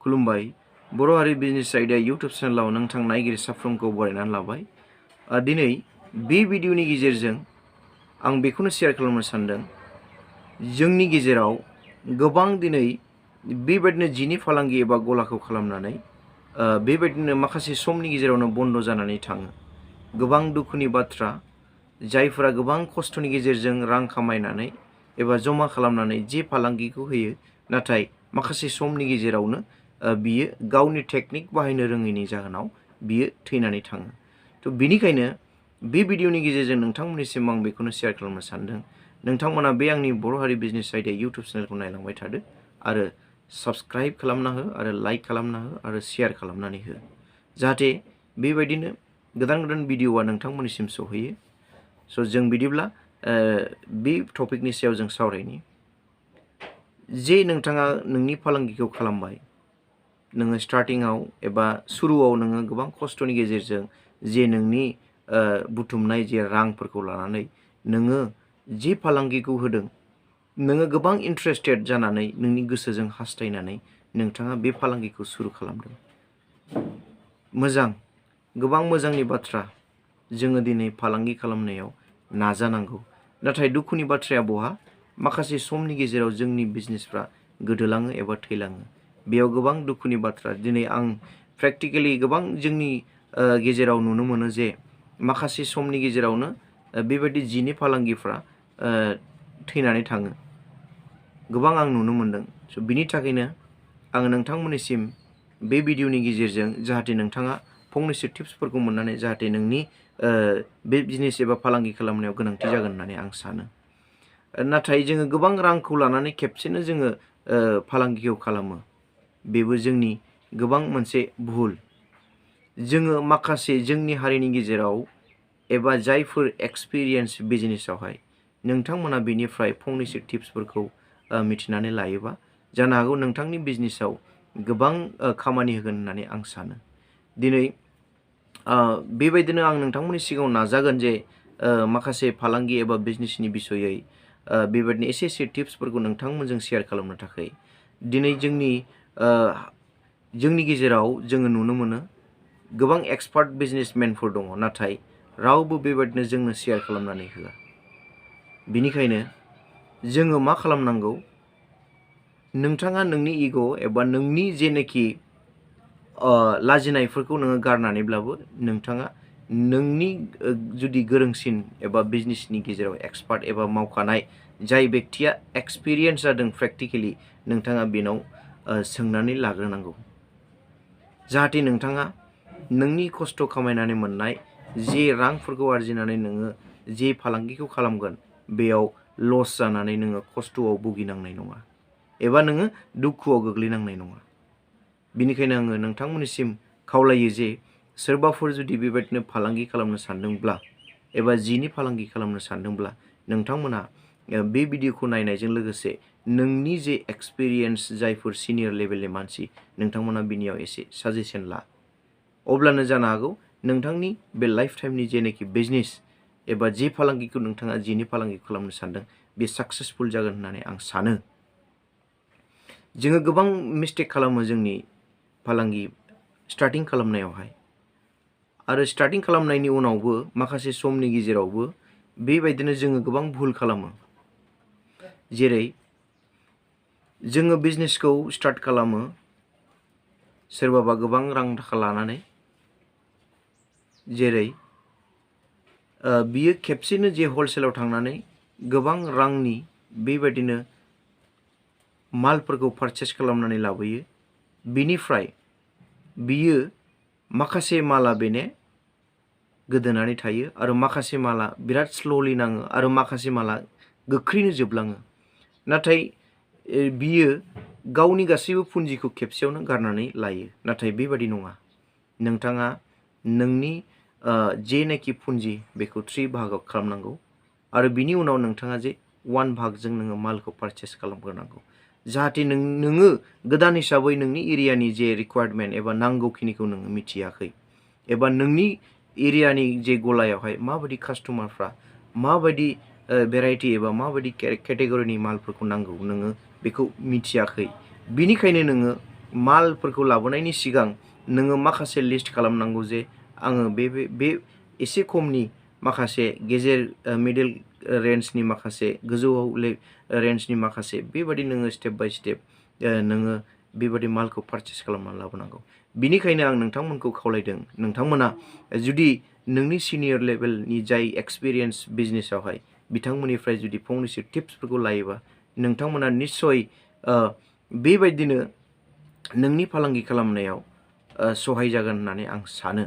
खुलुमबाय बर' हारि बिजनेस आयदा यूट्यूब चेनेलाव नोंथां नायगिरि साफ्रोमखौ बरायनानै लाबाय। दिनै बे भिडिअनि गेजेरजों आं बेखौनो शेयार खालामनो सानदों, जोंनि गेजेराव गोबां दिनै बेबायदिनो जिनि फालांगि एबा गलाखौ खालामनानै बेबायदिनो माखासे समनि गेजेरावनो बन्द जानानै थाङो। गोबां दुखुनि बाथ्रा, जायफोरा गोबां खस्थ'नि गेजेरजों रां खामायनानै एबा जमा खालामनानै जे फालांगिखौ होयो, नाथाय माखासे समनि गेजेरावनो बियो गावनि टेकनिक बाहायनो रोङैनि जाहोनाव बियो थैनानै थाङो। थ' बिनिखायनो बे भिडिअनि गेजेरजों नोंथांमोननिसिम आं बेखौनो शेयार खालामनो सानदों, नोंथांमोना बे आंनि बर' हारि बिजनेस आयदा यूट्यूब चेनेलखौ नायलांबाय थादो आरो साबस्क्राइब खालामना हो आरो लाइक खालामना हो आरो शेयार खालामनानै हो, जाहाथे बेबायदिनो गोदान गोदान भिडिअआ नोंथांमोननिसिम सहैयो। स' जों बिदिब्ला बे टपिकनि सायाव जों सावरायनि। जे नोंथाङा नोंनि फालांगिखौ खालामबाय, नोङो स्टार्टिंआव एबा सुरुआव नोङो गोबां खस्थ'नि गेजेरजों जे नोंनि बुथुमनाय जे रांफोरखौ लानानै नोङो जे फालांगिखौ होदों, नोङो गोबां इन्ट्रेस्टेड जानानै नोंनि गोसोजों हास्थायनानै नोंथाङा बे फालांगिखौ सुरु खालामदों। मोजां, गोबां मोजांनि बाथ्रा, जोङो दिनै फालांगि खालामनायाव नाजानांगौ। नाथाय दुखुनि बाथ्राया बहा, माखासे समनि गेजेराव जोंनि बिजनेसफ्रा गोदोलाङो एबा थैलाङो। बेयाव गोबां दुखुनि बाथ्रा। दिनै आं प्रेक्टिकेलि गोबां जोंनि गेजेराव नुनो मोनो जे माखासे समनि गेजेरावनो बेबायदि जिनि फालांगिफ्रा थैनानै थाङो। गोबां आं नुनो मोनदों। स' बिनि थाखायनो आङो नोंथांमोननिसिम बे भिडिअनि गेजेरजों जाहाथे नोंथाङा फंनैसो टिप्सफोरखौ मोननानै जाहाथे नोंनि बे बिजनेस एबा फालांगि खालामनायाव गोनांथि जागोन होननानै आं सानो। नाथाय जोङो गोबां रांखौ लानानै खेबसेनो जोङो फालांगिखौ खालामो, बेबो जोंनि गोबां मोनसे भुल। जोङो माखासे जोंनि हारिनि गेजेराव एबा जायफोर एक्सपिरियेन्स बिजनेसावहाय, नोंथांमोना बेनिफ्राय फंनैसो टिप्सफोरखौ मिथिनानै लायोबा जानो हागौ नोंथांनि बिजनेसाव गोबां खामानि होगोन होननानै आं सानो। दिनै बेबायदिनो आं नोंथांमोननि सिगाङाव नाजागोन जे माखासे फालांगि एबा बिजनेसनि बिसयै बेबायदिनो एसे एसे टिप्सफोरखौ नोंथांमोनजों शेयार खालामनो थाखाय। दिनै जोंनि गेजेराव जोङो नुनो मोनो गोबां एक्सपार्ट बिजनेसमेनफोर दङ, नाथाय रावबो बेबायदिनो जोंनो शेयार खालामनानै होआ। बिनिखायनो जोङो मा खालामनांगौ, नोंथाङा नोंनि इग' एबा नोंनि जेनोखि लाजिनायफोरखौ नोङो गारनानैब्लाबो नोंथाङा नोंनि जुदि गोरोंसिन एबा बिजनेसनि गेजेराव एक्सपार्ट एबा मावखानाय जाय बेक्तिया एक्सपिरियेन्स जादों प्रेक्टिकेलि, नोंथाङा बेनाव सोंनानै लाग्रोनांगौ, जाहाथे नोंथाङा नोंनि खस्थ' खामायनानै मोननाय जे रांफोरखौ आरजिनानै नोङो जे फालांगिखौ खालामगोन, बेयाव लस जानानै नोङो खस्थ'आव भुगिनांनाय नङा एबा नोङो दुखुआव गोग्लैनांनाय नङा। बिनिखायनो आङो नोंथांमोननिसिम खावलायो जे सोरबाफोर जुदि बेबायदिनो फालांगि खालामनो सानदोंब्ला एबा जिनि फालांगि खालामनो सानदोंब्ला, नोंथांमोना बे भिडिअखौ नायनायजों लोगोसे नोंनि जे एक्सपिरियेन्स जायफोर सिनियर लेभेलनि मानसि, नोंथांमोना बिनियाव एसे साजेसन ला। अब्लानो जानो हागौ नोंथांनि बे लाइफ टाइमनि जेनोखि बिजनेस एबा जे फालांगिखौ नोंथाङा जिनि फालांगि खालामनो सानदों, बे साक्सेसफुल जागोन होननानै आं सानो। जोङो गोबां मिस्टेक खालामो जोंनि फालांगि स्टार्टिं खालामनायावहाय, आरो स्टार्टिं खालामनायनि उनावबो माखासे समनि गेजेरावबो बेबायदिनो जोङो गोबां भुल खालामो। जेरै जोङो बिजनेसखौ स्टार्ट खालामो, सोरबाबा गोबां रां थाखा लानानै, जेरै बियो खेबसेनो जे हलसेलाव थांनानै गोबां रांनि बेबायदिनो मालफोरखौ पारचेस खालामनानै लाबोयो। बिनिफ्राय बियो माखासे माला बेने गोदोनानै थायो आरो माखासे माला बिराद स्ल'लि नाङो आरो माखासे माला गोख्रैनो जोबलाङो। नाथाय बियो गावनि गासैबो पुन्जिखौ खेबसेयावनो गारनानै लायो, नाथाय बेबादि नङा। नोंथाङा नोंनि जेनाखि पुन्जि बेखौ 3 बाहागोआव खालामनांगौ आरो बिनि उनाव नोंथाङा जे 1 भागजों नोङो मालखौ पारचेस खालामग्रोनांगौ, जाहाथे नोङो गोदान हिसाबै नोंनि एरियानि जे रिक्वायरमेन्ट एबा नांगौखिनिखौ नोङो मिथियाखै, एबा नोंनि एरियानि जे गलायावहाय माबायदि कास्टमारफ्रा माबायदि भेराइटि एबा माबायदि केटेगरिनि मालफोरखौ नांगौ, नोङो बेखौ मिथियाखै। बिनिखायनो नोङो मालफोरखौ लाबोनायनि सिगां नोङो माखासे लिस्ट खालामनांगौ जे आङो बे एसे खमनि माखासे गेजेर मिडल रेन्जनि माखासे गोजौआव रेन्जनि माखासे बेबादि नोङो स्टेप बाय स्टेप नोङो बेबादि मालखौ पारचेस खालामनानै लाबोनांगौ। बिनिखायनो आं नोंथांमोनखौ खावलायदों, नोंथांमोना जुदि नोंनि सिनियर लेभेलनि जाय एक्सपिरियेन्स बिजनेसावहाय बिथांमोननिफ्राय जुदि फंनैसो टिप्सफोरखौ लायोबा नोंथांमोना निस्सय बेबायदिनो नोंनि फालांगि खालामनायाव सहाय जागोन होननानै आं सानो।